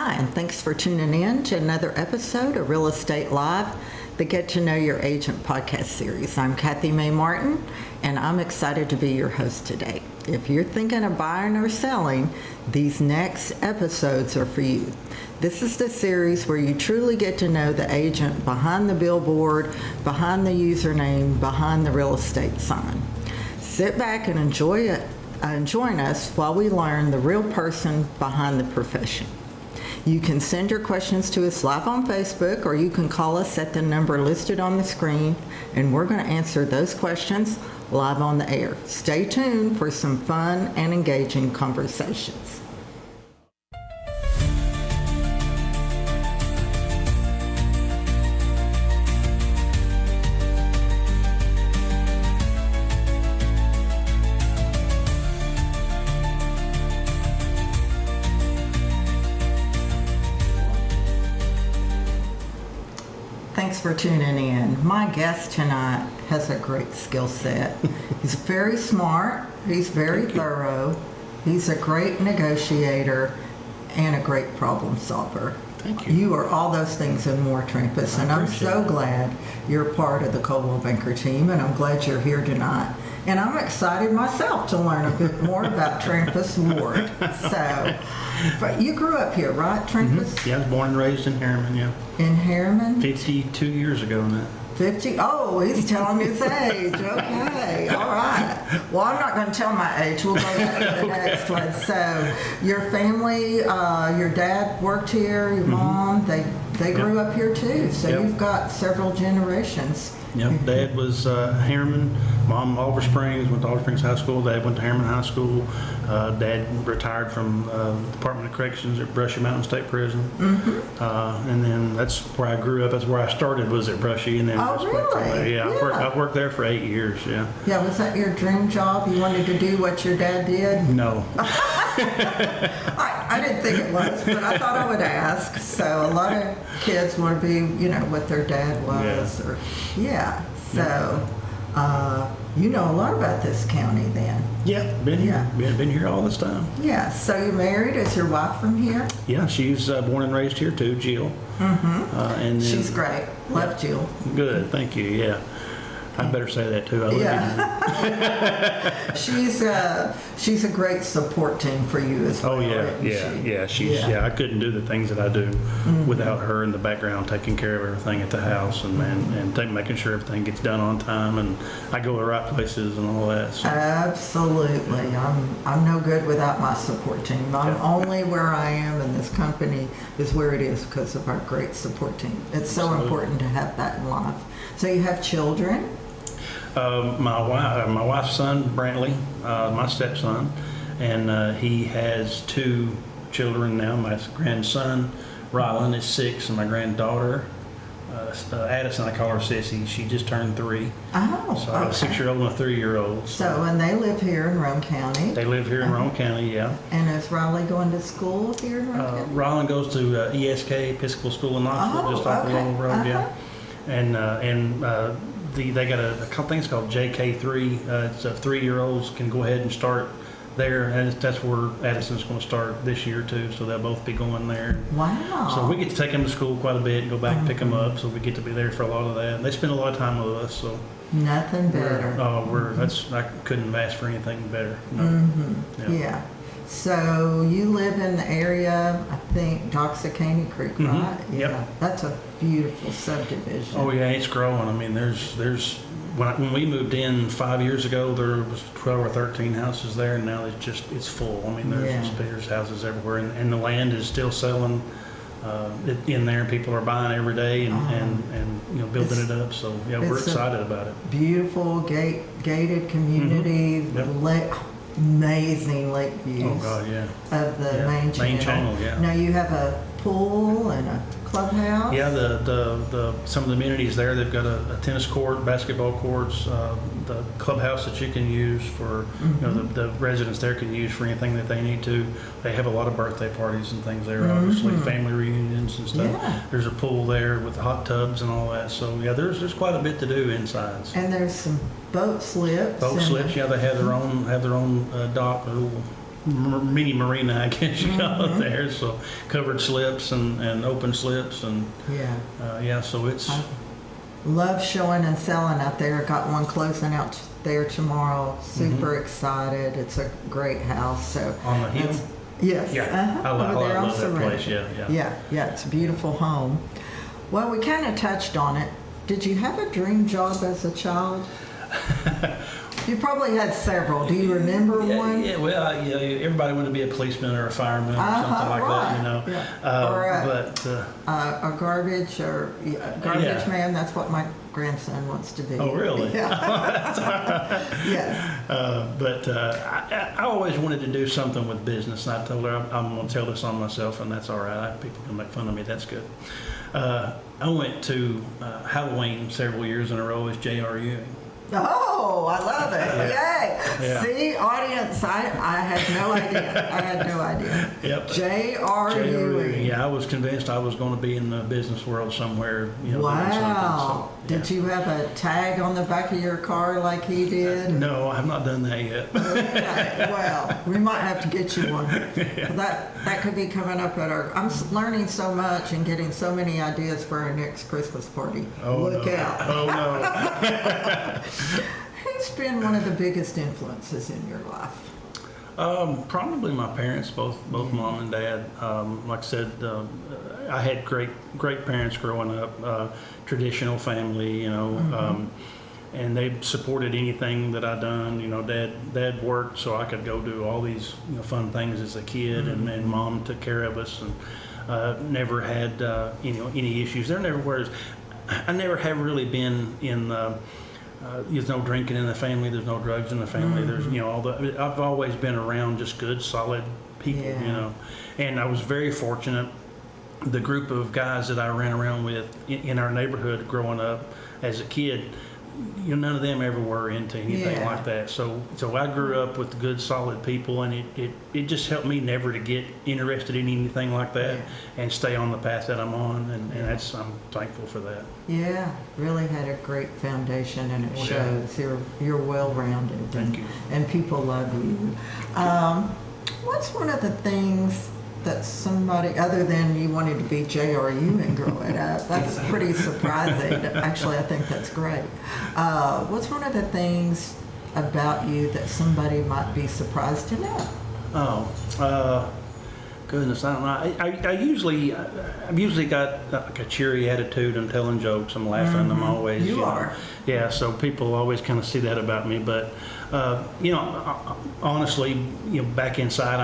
Hi, and thanks for tuning in to another episode of Real Estate Live, the Get to Know Your Agent podcast series. I'm Kathy Mae Martin, and I'm excited to be your host today. If you're thinking of buying or selling, these next episodes are for you. This is the series where you truly get to know the agent behind the billboard, behind the username, behind the real estate sign. Sit back and join us while we learn the real person behind the profession. You can send your questions to us live on Facebook, or you can call us at the number listed on the screen, and we're going to answer those questions live on the air. Stay tuned for some fun and engaging conversations. Thanks for tuning in. My guest tonight has a great skill set. He's very smart, he's very thorough, he's a great negotiator, and a great problem solver. Thank you. You are all those things and more, Trampus, and I'm so glad you're part of the Coldwell Banker team, and I'm glad you're here tonight. And I'm excited myself to learn a bit more about Trampus Ward. So, but you grew up here, right, Trampus? Mm-hmm. Yeah, I was born and raised in Harriman, yeah. In Harriman? 52 years ago now. 50? Oh, he's telling his age. Okay, all right. Well, I'm not going to tell my age. We'll go back to the next one. So, your family, your dad worked here, your mom, they grew up here too. So you've got several generations. Yep, Dad was Harriman, Mom Oliver Springs, went to Oliver Springs High School. Dad went to Harriman High School. Dad retired from the Department of Corrections at Brushy Mountain State Prison. Mm-hmm. And then that's where I grew up. That's where I started, was at Brushy. And then really? I worked there for 8 years, yeah. Yeah, was that your dream job? You wanted to do what your dad did? No. I didn't think it was, but I thought I would ask. So a lot of kids want to be, what their dad was. So you know a lot about this county then. Yeah, been here. Been here all this time. Yeah, so you're married. Is your wife from here? Yeah, she's born and raised here too, Jill. Mm-hmm. And then, she's great. Love Jill. Good, thank you, yeah. I better say that too. I love you. She's a great support team for you as well. Oh yeah. She's I couldn't do the things that I do without her in the background taking care of everything at the house and making sure everything gets done on time, and I go to the right places and all that. So. Absolutely. I'm no good without my support team. I'm only where I am, and this company is where it is because of our great support team. It's so important to have that in life. So you have children? My wife's son, Brantley, my stepson, and he has 2 children now. My grandson, Rylan, is 6, and my granddaughter, Addison, I call her Sissy. She just turned 3. Oh, so I have a 6-year-old and a 3-year-old. So, and they live here in Rome County? They live here in Rome County, yeah. And is Riley going to school here in Rome County? Rylan goes to ESK, Episcopal School in Knoxville, just off the Lowell Road, yeah. And they got a couple things called JK3. It's 3-year-olds can go ahead and start there, and that's where Addison's going to start this year too. So they'll both be going there. Wow! So we get to take them to school quite a bit and go back and pick them up. So we get to be there for a lot of that. And they spend a lot of time with us. So nothing better. I couldn't have asked for anything better. No. Mm-hmm. Yeah. So you live in the area, I think, Doxacaney Creek, right? Mm-hmm. Yep. That's a beautiful subdivision. Oh yeah, it's growing. I mean, there's when we moved in 5 years ago, there was 12 or 13 houses there, and now it's full. I mean, there's houses everywhere, and the land is still selling in there. People are buying every day and building it up. So yeah, we're excited about it. Beautiful gated community. Mm-hmm. Amazing lake views. Oh God, yeah. Of the main channel. Yeah. Now you have a pool and a clubhouse. Yeah, the some of the amenities there. They've got a tennis court, basketball courts, the clubhouse that you can use for the residents there can use for anything that they need to. They have a lot of birthday parties and things there, obviously family reunions and stuff. Yeah. There's a pool there with hot tubs and all that. So yeah, there's quite a bit to do inside. And there's some boat slips. Boat slips, yeah. They have their own dock, a little mini marina, I guess you call Mm-hmm. it there. So covered slips and open slips and Yeah. so it's Love showing and selling out there. Got one closing out there tomorrow. Super excited. It's a great house. So on the hill. Yes. Yeah, I Over there on love that Surrender. place. Yeah. It's a beautiful home. Well, we kind of touched on it. Did you have a dream job as a child? You probably had several. Do you remember one? Yeah, well, everybody wanted to be a policeman or a fireman or something like that, you know. Yeah. Or a garbage man. That's what my grandson wants to be. Oh, really? Yeah. Yes. But I always wanted to do something with business, and I told her I'm going to tell this on myself, and that's all right. People can make fun of me. That's good. I went to Halloween several years in a row as J.R. Ewing. Oh, I love it. Yeah. Yay. Yeah. See, audience, I had no idea. Yep. J.R. Ewing. Yeah, I was convinced I was going to be in the business world somewhere, doing Wow. something. So, Did you have a tag on the back of your car like he did? No, I have not done that yet. Okay. Well, we might have to get you one. Yeah. That could be coming up at our. I'm learning so much and getting so many ideas for our next Christmas party. Look out. Oh, no. Who's been one of the biggest influences in your life? Probably my parents, both mom and dad. Like I said, I had great parents growing up, traditional family, and they supported anything that I done. Dad worked so I could go do all these fun things as a kid, and mom took care of us and never had any issues. There never was. I never have really been in. There's no drinking in the family. There's no drugs in the family. There's I've always been around just good, solid people. And I was very fortunate. The group of guys that I ran around with in our neighborhood growing up as a kid, none of them ever were into anything like that. So I grew up with good, solid people, and it just helped me never to get interested in anything like that and stay on the path that I'm on, and I'm thankful for that. Yeah, really had a great foundation, and it shows. You're well-rounded. Thank you. And people love you. What's one of the things that somebody, other than you wanted to be J.R. Ewing growing up, that's pretty surprising. Actually, I think that's great. What's one of the things about you that somebody might be surprised to know? Goodness, I don't know. I've usually got like a cheery attitude. I'm telling jokes. I'm laughing. I'm always. You are. Yeah. So people always kind of see that about me. But honestly, back inside,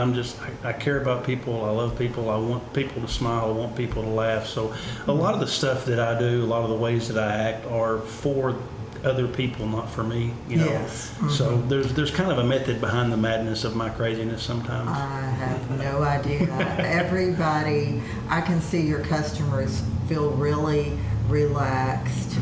I care about people. I love people. I want people to smile. I want people to laugh. So a lot of the stuff that I do, a lot of the ways that I act, are for other people, not for me. Yes. So there's kind of a method behind the madness of my craziness sometimes. I have no idea. Everybody, I can see your customers feel really relaxed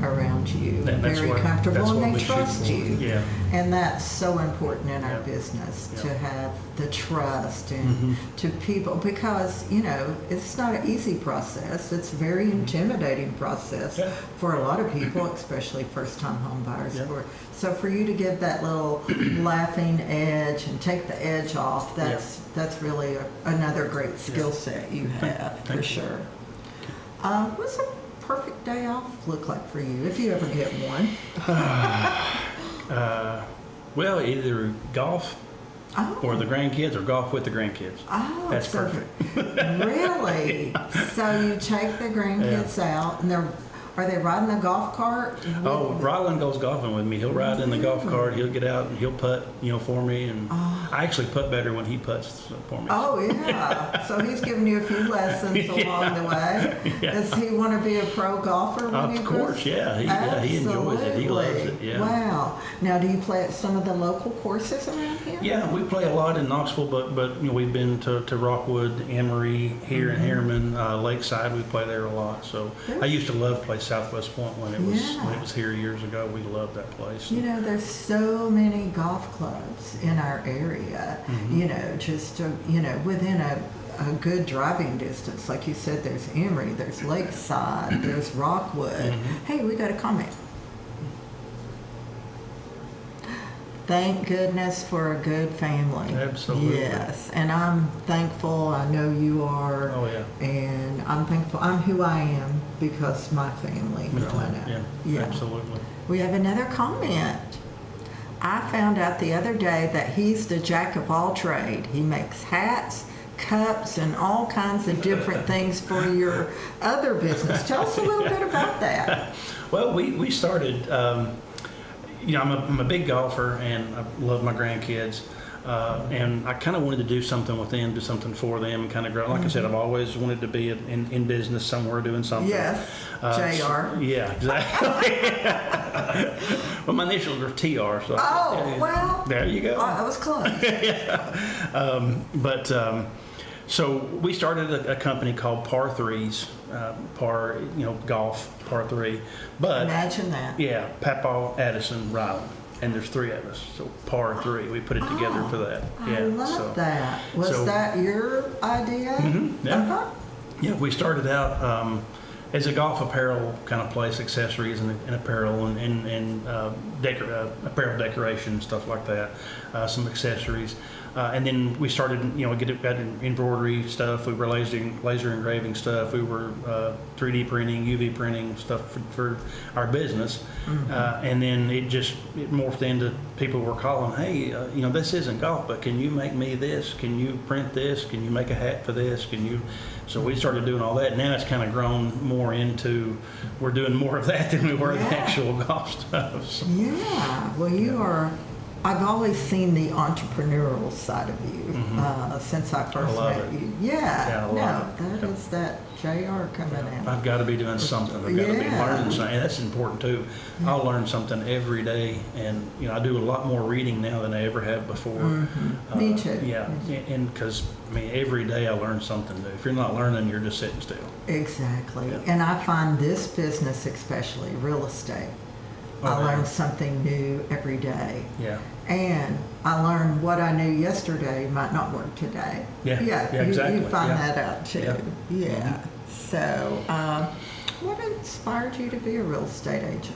around you, very comfortable, and they trust you. Yeah. And that's so important in our Yeah. business, Yeah. to have the trust and to people, because it's not an easy process. It's a very intimidating process for a lot of people, especially first-time home buyers. Yeah. So for you to give that little laughing edge and take the edge off, that's really another great skill set you have, for sure. What's a perfect day off look like for you, if you ever get one? Well, either golf or the grandkids, or golf with the grandkids. Oh, That's so perfect. Really? So you take the grandkids out, and are they riding the golf cart? Oh, Ryland goes golfing with me. He'll ride in the golf cart. He'll get out and he'll putt, for me. And I actually putt better when he putts for me. Oh, yeah. So he's giving you a few lessons along the way. Yeah. Does he want to be a pro golfer when he Of grows? course, yeah. He enjoys it. He loves it. Yeah. Wow. Now, do you play at some of the local courses around here? Yeah, we play a lot in Knoxville, but we've been to Rockwood, Emory, here in Harriman, Lakeside. We play there a lot. So I used to love play Southwest Point when it was here years ago. We loved that place. There's so many golf clubs in our area. Just within a good driving distance. Like you said, there's Emory, there's Lakeside, there's Rockwood. Hey, we got a comment. Thank goodness for a good family. Absolutely. Yes, and I'm thankful. I know you are. Oh, yeah. And I'm thankful. I'm who I am because my family Me too. growing up. Yeah, absolutely. We have another comment. I found out the other day that he's the jack of all trade. He makes hats, cups, and all kinds of different things for your other business. Tell us a little bit about that. Well, we started, I'm a big golfer and I love my grandkids. And I kind of wanted to do something with them, do something for them, and kind of grow. Like I said, I've always wanted to be in business somewhere doing something. Yes, JR. Yeah, exactly. Well, my initials are TR. So Well. There you go. I was close. So we started a company called Par Threes, golf, Par Three. But Imagine that. yeah, Papa, Addison, Ryland. And there's three of us, so Par Three. We put it together for that. I love that. Was that your idea? Mm-hmm, yeah. Uh-huh. Yeah, we started out as a golf apparel kind of place, accessories and apparel and apparel decoration, stuff like that, some accessories. And then we started, got embroidery stuff. We were laser engraving stuff. We were 3D printing, UV printing stuff for our business. Mm-hmm. And then it morphed into people were calling, hey, this isn't golf, but can you make me this? Can you print this? Can you make a hat for this? So we started doing all that. Now it's kind of grown more into, we're doing more of that than we were the actual golf stuff. So. Yeah. Well, you are. I've always seen the entrepreneurial side of you since I first met you. That is that JR coming in. I've got to be doing something. I've got to be learning something. And that's important too. I'll learn something every day. And, I do a lot more reading now than I ever have before. Mm-hmm. Me too. Yeah. And because, every day I learn something new. If you're not learning, you're just sitting still. Exactly. Yeah. And I find this business, especially real estate, I learn something new every day. Yeah. And I learned what I knew yesterday might not work today. Yeah, exactly. You find that out too. Yeah. Mm-hmm. So, what inspired you to be a real estate agent?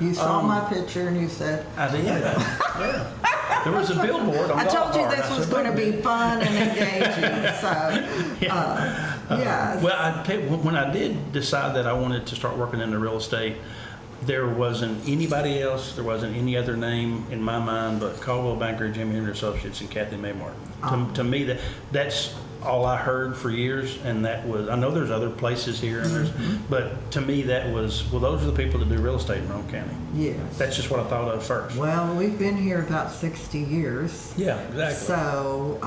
You saw my picture and you said, I did. Yeah. There was a billboard on I told you Golf this Cart. was going to be fun and engaging. So, Well, when I did decide that I wanted to start working in the real estate, there wasn't anybody else, there wasn't any other name in my mind but Coldwell Banker, Jim Henry Associates, and Kathy May Martin. To me, that's all I heard for years, and that was, I know there's other places here, and but to me that was, those are the people that do real estate in Rome County. Yes. That's just what I thought of first. Well, we've been here about 60 years. Yeah, exactly. So,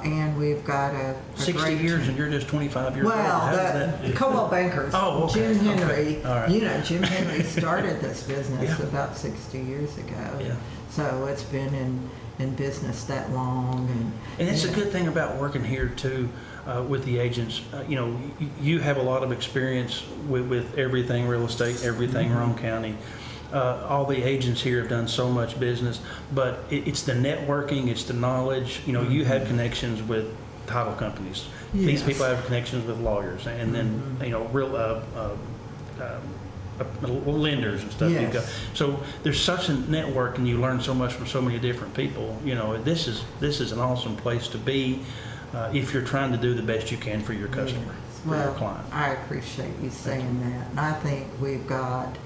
and we've got a 60 years and you're just 25 years old. Well, the Coldwell Bankers. Oh, okay. Jim Henry. Okay. All right. Jim Henry started this business about 60 years ago. Yeah. So it's been in business that long. And it's a good thing about working here too, with the agents. You have a lot of experience with everything real estate, everything Rome County. All the agents here have done so much business, but it's the networking, it's the knowledge. You have connections with title companies. Yes. These people have connections with lawyers, and then real lenders and stuff. Yes. So there's such a network, and you learn so much from so many different people. This is an awesome place to be if you're trying to do the best you can for your customer, for your client. I appreciate you saying that, and I think we've got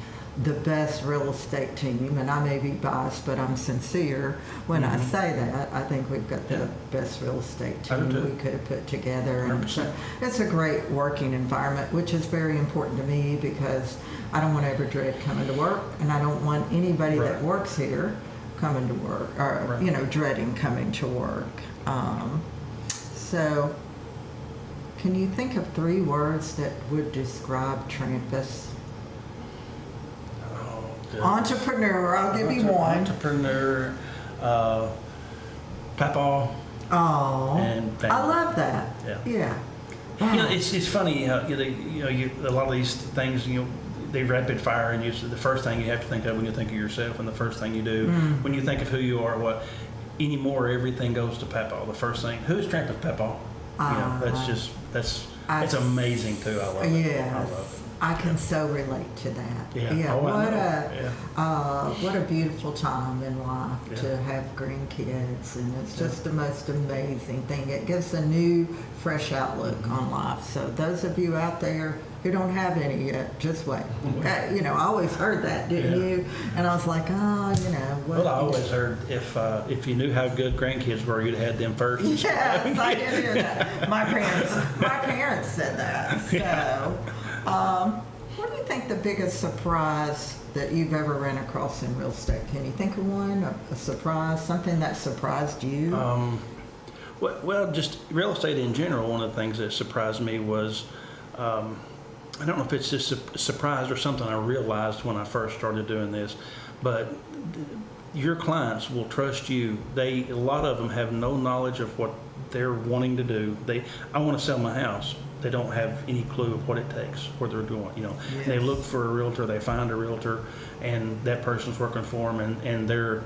the best real estate team, and I may be biased, but I'm sincere when I say that. I think we've got the best real estate team we could have put together. And so it's a great working environment, which is very important to me because I don't want to ever dread coming to work, and I don't want anybody that works here coming to work or dreading coming to work. So can you think of 3 words that would describe Trampus? Entrepreneur, I'll give you one. Entrepreneur, Papa, and family. I love that. Yeah. Wow. It's funny. A lot of these things, they rapid fire, and the first thing you have to think of when you think of yourself, and the first thing you do when you think of who you are, what anymore, everything goes to Papa. The first thing, who's Trampus Papa? It's amazing too. I love it. Yes. I love it. I can so relate to that. Yeah. Oh, I know. What a beautiful time in life Yeah. to have grandkids, and it's just the most amazing thing. It gives a new, fresh outlook on life. So those of you out there who don't have any yet, just wait. I always heard that, didn't you? And I was like, Well, I always heard if you knew how good grandkids were, you'd have had them first. Yes, I did hear that. My parents said that. So, what do you think the biggest surprise that you've ever ran across in real estate? Can you think of one? A surprise, something that surprised you? Well, just real estate in general. One of the things that surprised me was, I don't know if it's just a surprise or something I realized when I first started doing this, but your clients will trust you. A lot of them have no knowledge of what they're wanting to do. I want to sell my house. They don't have any clue of what it takes, where they're going. Yes. They look for a realtor, they find a realtor, and that person's working for them, and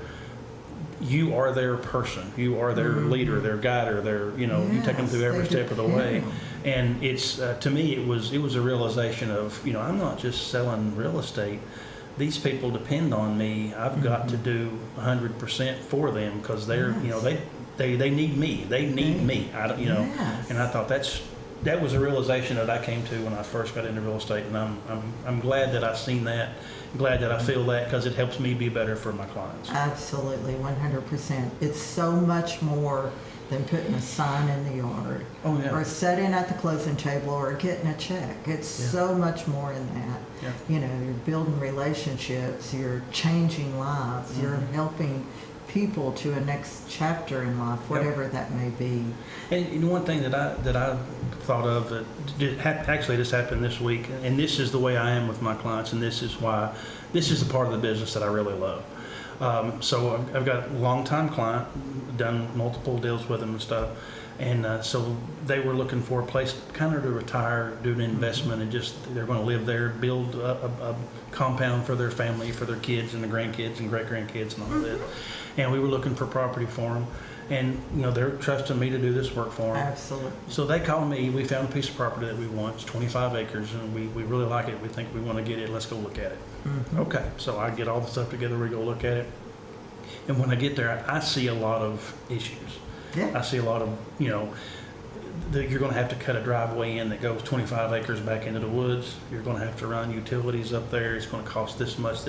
you are their person. You are their leader, their guider. You take them through every step of the way. And it's to me, it was a realization of, I'm not just selling real estate. These people depend on me. I've got to do 100% for them because they're, they need me. They need me. Yes. And I thought that was a realization that I came to when I first got into real estate, and I'm glad that I've seen that. Glad that I feel that because it helps me be better for my clients. Absolutely, 100%. It's so much more than putting a sign in the yard, or sitting at the closing table, or getting a check. It's so much more in that. Yeah. You're building relationships, you're changing lives, you're helping people to a next chapter in life, whatever that may be. And one thing that I thought of that actually just happened this week, and this is the way I am with my clients, and this is the part of the business that I really love. So I've got a long-time client, done multiple deals with them and stuff, and so they were looking for a place kind of to retire, do an investment, and just they're going to live there, build a compound for their family, for their kids and the grandkids and great-grandkids and all that. And we were looking for property for them. And, they're trusting me to do this work for them. Absolutely. So they called me. We found a piece of property that we want. It's 25 acres, and we really like it. We think we want to get it. Let's go look at it. Okay. So I get all the stuff together. We go look at it. And when I get there, I see a lot of issues. Yeah. I see a lot of, that you're going to have to cut a driveway in that goes 25 acres back into the woods. You're going to have to run utilities up there. It's going to cost this much.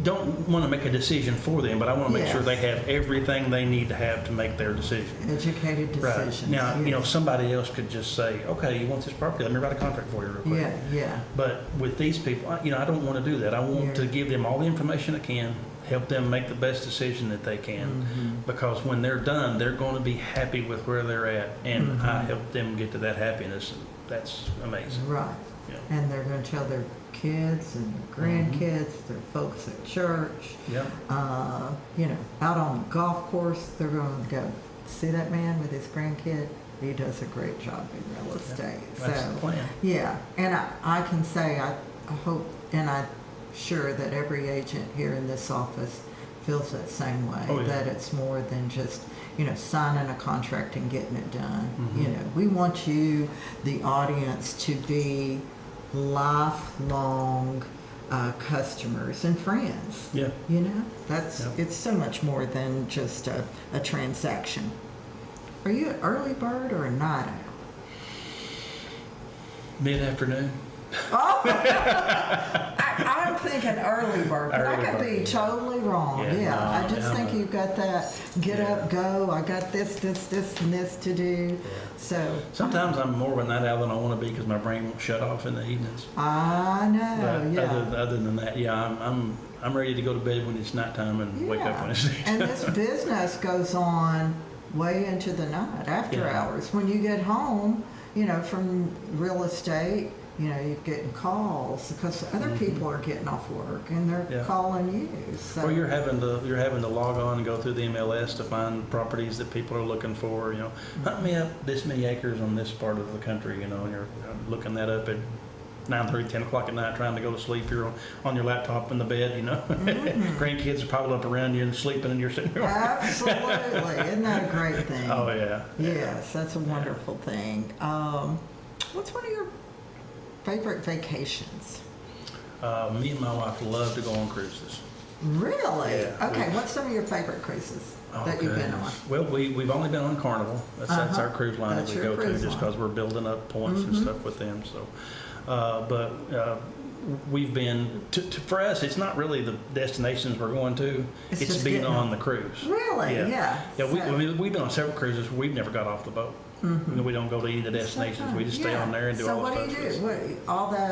Don't want to make a decision for them, but I want to make sure they have everything they need to have to make their decision. Educated decisions. Right. Now, somebody else could just say, okay, you want this property, let me write a contract for you real quick. Yeah. But with these people, I don't want to do that. I want to give them all the information I can, help them make the best decision that they can, because when they're done, they're going to be happy with where they're at, and I help them get to that happiness. That's amazing. Right. Yeah. And they're going to tell their kids and their grandkids, their folks at church, out on the golf course, they're going to go, see that man with his grandkid? He does a great job in real estate. That's the plan. Yeah, and I can say I hope, and I'm sure that every agent here in this office feels that same way, that it's more than just, signing a contract and getting it done. We want you, the audience, to be lifelong customers and friends. Yeah. It's so much more than just a transaction. Are you an early bird or a night owl? Mid-afternoon. Oh, I'm thinking early bird, but I could be totally wrong. I just think you've got that get up, go. I got this, and this to do. Yeah. So sometimes I'm more of a night owl than I want to be because my brain won't shut off in the evenings. I know. But other than that, I'm ready to go to bed when it's nighttime and wake up when it's daytime. And this business goes on way into the night, after hours. When you get home, from real estate. You're getting calls because other people are getting off work and they're calling you. So. Or you're having to log on and go through the MLS to find properties that people are looking for. Hunt me up this many acres on this part of the country. And you're looking that up at 9:30, 10 o'clock at night, trying to go to sleep. You're on your laptop in the bed. Grandkids are piled up around you and sleeping, and you're sitting there. Absolutely, isn't that a great thing? Oh yeah. Yes, that's a wonderful thing. What's one of your favorite vacations? Me and my wife love to go on cruises. Really? Yeah, Okay, what's some of your favorite cruises that you've been on? Well, we've only been on Carnival. That's our cruise line That's that we your go to, cruise just line. because we're building up points and stuff with them. So, but we've been for us. It's not really the destinations we're going to. It's It's just being getting on the cruise. Really? Yeah. We've been on several cruises. We've never got off the boat. We don't go to any of the destinations. We just stay on there and do all the stuff. So what do you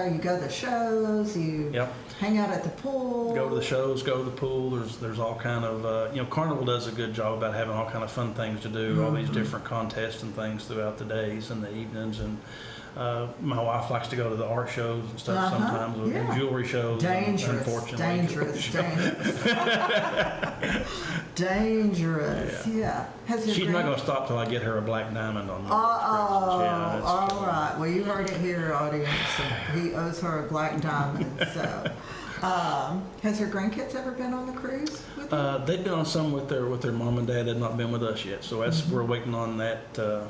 do? You go to the shows, you hang out at the pool? Go to the shows, go to the pool. There's all kind of, Carnival does a good job about having all kind of fun things to do, all these different contests and things throughout the days and the evenings. And my wife likes to go to the art shows and stuff sometimes, and jewelry shows. Dangerous. Yeah. She's not going to stop till I get her a black diamond on the all right. Well, you heard it here, audience. He owes her a black diamond. So, has her grandkids ever been on the cruise with you? They've been on some with their mom and dad. They've not been with us yet. So that's we're waiting on that to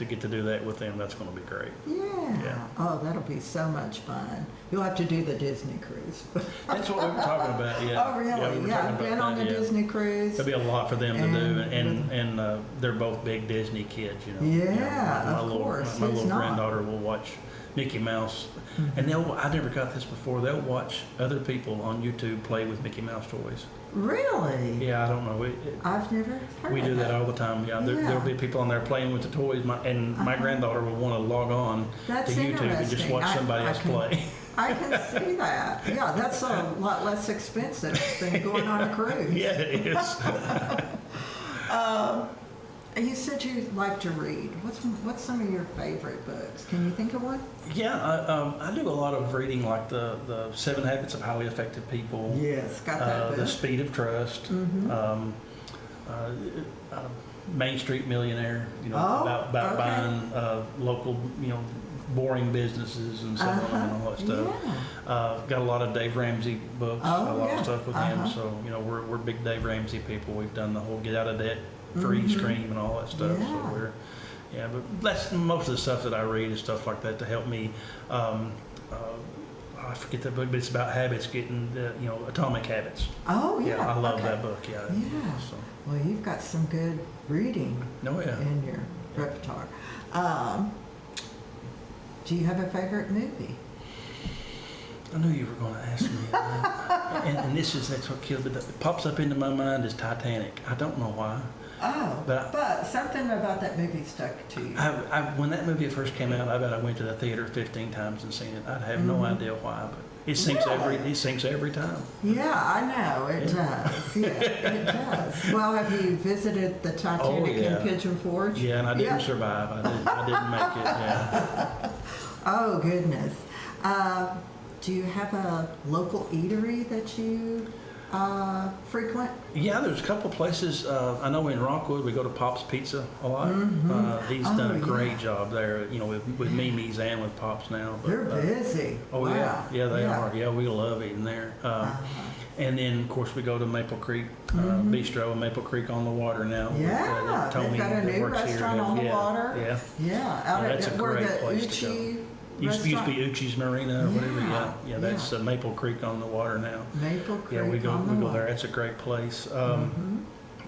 get to do that with them. That's going to be great. Yeah. Oh, that'll be so much fun. You'll have to do the Disney cruise. That's what we were talking about. Yeah. Oh, really? Yeah, I've been on the Disney cruise. There'll be a lot for them to do, and they're both big Disney kids. Yeah, of course. My little granddaughter will watch Mickey Mouse, and I never got this before. They'll watch other people on YouTube play with Mickey Mouse toys. Really? Yeah, I don't know. I've never heard We of do that all the time. Yeah, there'll be people on there playing with the toys, my granddaughter will want to log on to YouTube and just watch somebody else play. I can see that. Yeah, that's a lot less expensive than going on a cruise. Yeah, it is. You said you like to read. What's some of your favorite books? Can you think of one? Yeah, I do a lot of reading, like the 7 Habits of Highly Effective People. Yes, got that book. The Speed of Trust. Main Street Millionaire. About buying local, boring businesses and selling them and all that stuff. Yeah. Got a lot of Dave Ramsey books. A lot of stuff with him. So we're big Dave Ramsey people. We've done the whole Get Out of Debt free stream and all that stuff. Yeah. So but that's most of the stuff that I read is stuff like that to help me. I forget that book, but it's about habits, getting Atomic Habits. Oh yeah. Yeah, I love that book. Yeah. Yeah. So. Well, you've got some good reading in your repertoire. Do you have a favorite movie? I knew you were going to ask me that. and that's what killed me. It pops up into my mind is Titanic. I don't know why. Oh, but something about that movie stuck to you. When that movie first came out, I bet I went to the theater 15 times and seen it. I'd have no idea why, but it sinks every time. Yeah, I know it does. Yeah, it does. Well, have you visited the Titanic in Pigeon Forge? Yeah, and I didn't survive. I didn't make it. Yeah. Oh goodness. Do you have a local eatery that you frequent? Yeah, there's a couple places. I know in Rockwood we go to Pop's Pizza a lot. He's done a great job there, with Mimi's and with Pop's now. But, they're busy. Oh wow. Yeah, they are. Yeah, we love eating there. And then of course we go to Maple Creek Bistro in Maple Creek on the water now. Yeah, Tony they've got a new restaurant on the water. Yeah. Yeah, That's a great place to go. Used to be Uchi's Marina or whatever. Yeah, that's Maple Creek on the water now. Maple Creek. Yeah, we go there. That's a great place.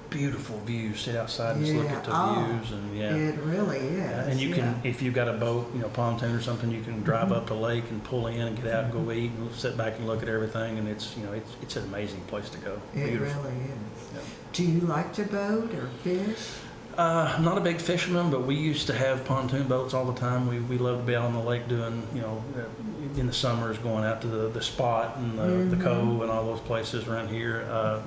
Beautiful views. Sit outside and just look at the views, and it really is. And you can, if you've got a boat, pontoon or something, you can drive up the lake and pull in and get out and go eat and sit back and look at everything. And it's an amazing place to go. It Beautiful. really is. Yeah. Do you like to boat or fish? Not a big fisherman, but we used to have pontoon boats all the time. We loved to be out on the lake doing, in the summers going out to the spot and the cove and all those places around here.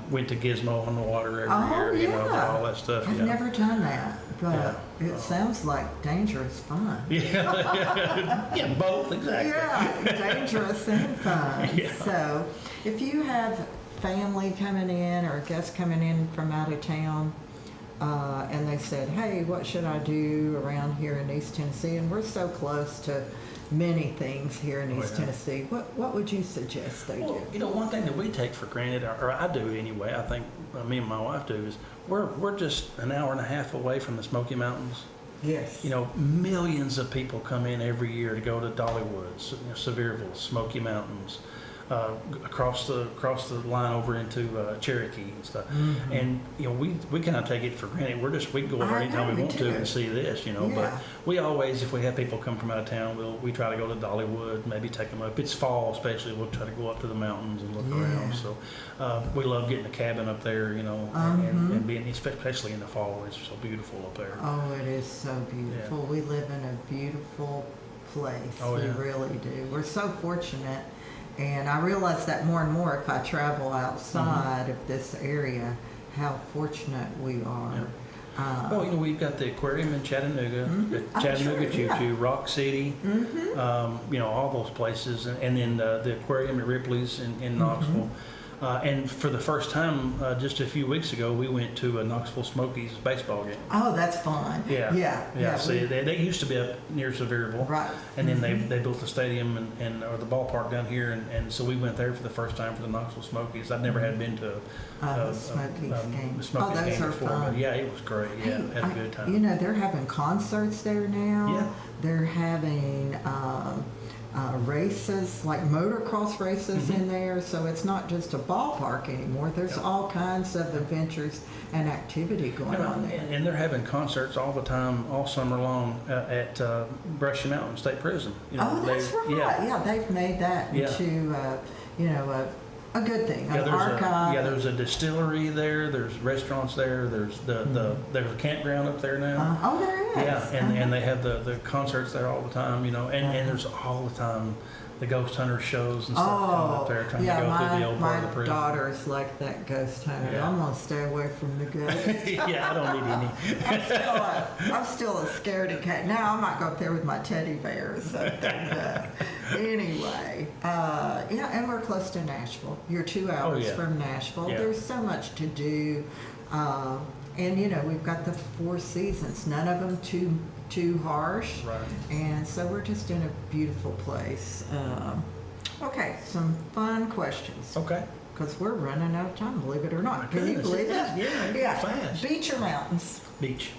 Went to Gizmo on the water every year, all that stuff. I've never done that, but it sounds like dangerous fun. Yeah, both, exactly. Yeah, dangerous and fun. Yeah. So if you have family coming in or guests coming in from out of town, and they said, hey, what should I do around here in East Tennessee? And we're so close to many things here in East Tennessee. What would you suggest they do? One thing that we take for granted, or I do anyway, I think me and my wife do, is we're just an hour and a half away from the Smoky Mountains. Yes. Millions of people come in every year to go to Dollywood, Sevierville, Smoky Mountains, across the line over into Cherokee and stuff. Mm-hmm. And we kind of take it for granted. We can go over anytime we want to and see this. Yeah. But we always, if we have people come from out of town, we try to go to Dollywood, maybe take them up. If it's fall, especially, we'll try to go up to the mountains and look around. So we love getting a cabin up there, and being, especially in the fall, it's so beautiful up there. Oh, it is so beautiful. We live in a beautiful place. We really do. We're so fortunate. And I realize that more and more if I travel outside of this area, how fortunate we are. Yeah. We've got the aquarium in Chattanooga, the Chattanooga Choo-Choo, Rock City, all those places, and then the aquarium at Ripley's in Knoxville. And for the first time, just a few weeks ago, we went to a Knoxville Smokies baseball game. Oh, that's fun. Yeah. See, they used to be up near Sevierville, right? And then they built the stadium or the ballpark down here, and so we went there for the first time for the Knoxville Smokies. I'd never had been to a Smokies game. Smokies those game are before, fun. but yeah, it was great. Yeah, had a good time. They're having concerts there now. Yeah. They're having races, like motocross races in there. So it's not just a ballpark anymore. There's all kinds of adventures and activity going on there. And they're having concerts all the time, all summer long at Brushy Mountain State Prison. That's right. Yeah, they've made that into, a good thing. An archive. There's a distillery there. There's restaurants there. There's there's a campground up there now. There is. Yeah, and they have the concerts there all the time. And there's all the time the ghost hunter shows and stuff coming up there trying to go through the old part of the prison. My daughter's like that ghost hunter. Yeah. I'm gonna stay away from the ghosts. Yeah, I don't need any. I'm still a scaredy cat. Now I might go up there with my teddy bear or something. But anyway, and we're close to Nashville. You're 2 hours from Nashville. Yeah. There's so much to do, and we've got the 4 seasons. None of them too harsh. Right. And so we're just in a beautiful place. Okay, some fun questions. Okay. Because we're running out of time, believe it or not. My Can you goodness, believe it? Yeah, fast. Beach or mountains? Beach.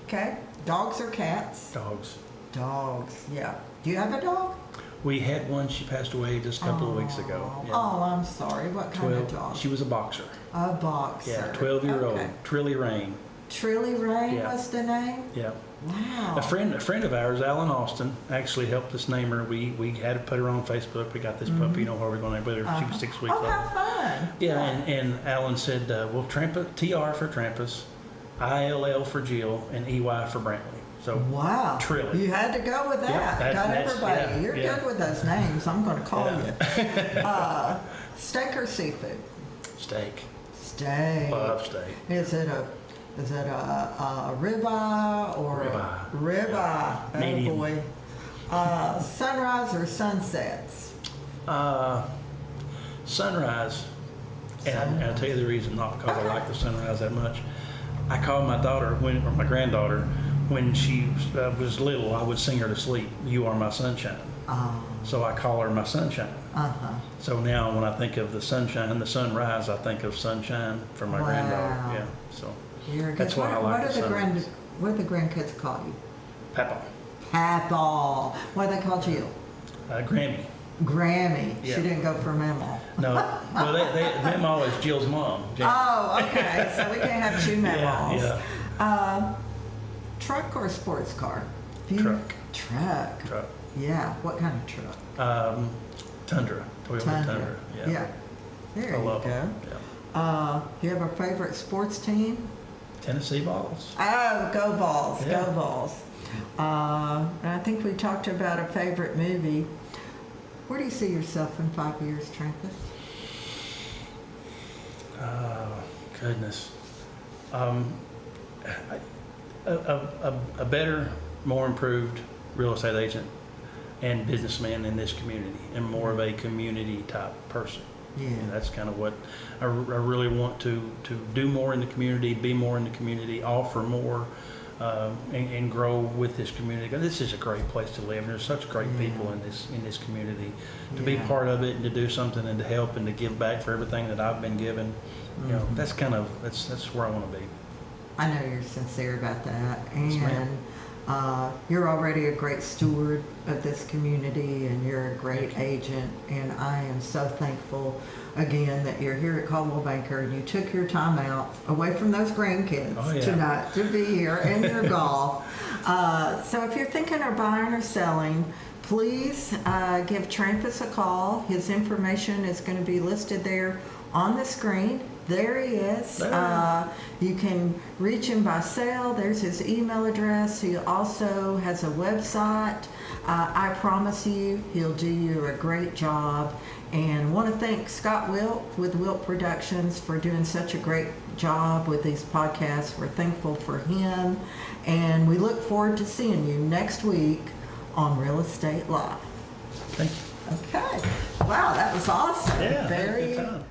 Okay. Dogs or cats? Dogs. Dogs, yeah. Do you have a dog? We had one. She passed away just a couple of weeks ago. Yeah. Oh, I'm sorry. What kind of dog? She was a boxer. A boxer. Yeah, 12-year-old. Okay. Trilly Rain. Trilly Rain was the name? Yeah. Wow. A friend of ours, Alan Austin, actually helped us name her. We had to put her on Facebook. We got this puppy, how we're going to name her. She was 6 weeks old. How fun. Yeah, and Alan said, well, TR for Trampus, ILL for Jill, and EY for Brantley. So wow. Trilly. You had to go with that. Yeah, Got everybody. yeah, You're good with those names. I'm going to call you. Steak or seafood? Steak. Steak. Love steak. Is it a ribeye or Ribeye. Oh Medium. boy. Sunrise or sunsets? Sunrise. And I'll tell you the reason, not because I like the sunrise that much. I called my daughter, or my granddaughter, when she was little, I would sing her to sleep, "You are my sunshine." So I call her my sunshine. So now when I think of the sunshine, the sunrise, I think of sunshine for my granddaughter. Yeah. So that's why I like the sunrise. What do the grandkids call you? Papa. Papa. What do they call you? Grammy. Grammy. Yeah. She didn't go for Mama. No. Well, Mama is Jill's mom. Jan. Oh, okay. So we can't have 2 Mamas. Yeah. Truck or sports car? Truck. Truck. Yeah. What kind of truck? Tundra. Toyota Tundra. Yeah. There you go. Them. Yeah. Do you have a favorite sports team? Tennessee Vols. Oh, go Vols. Yeah. Go Vols. I think we talked about a favorite movie. Where do you see yourself in 5 years, Trampus? Goodness. A better, more improved real estate agent and businessman in this community, and more of a community type person. Yeah. And that's kind of what I really want to do more in the community, be more in the community, offer more, and grow with this community. This is a great place to live, and there's such great people in this community. To be part of it and to do something and to help and to give back for everything that I've been given, that's where I want to be. I know you're sincere about that, and You're already a great steward of this community, and you're a great agent, and I am so thankful again that you're here at Coldwell Banker. You took your time out away from those grandkids tonight to be here and your golf. So if you're thinking of buying or selling, please give Trampus a call. His information is going to be listed there on the screen. There he is. You can reach him by cell. There's his email address. He also has a website. I promise you, he'll do you a great job. And I want to thank Scott Wilt with Wilt Productions for doing such a great job with these podcasts. We're thankful for him. And we look forward to seeing you next week on Real Estate Live. Thank you. Okay. Wow, that was awesome. Yeah, Very good time.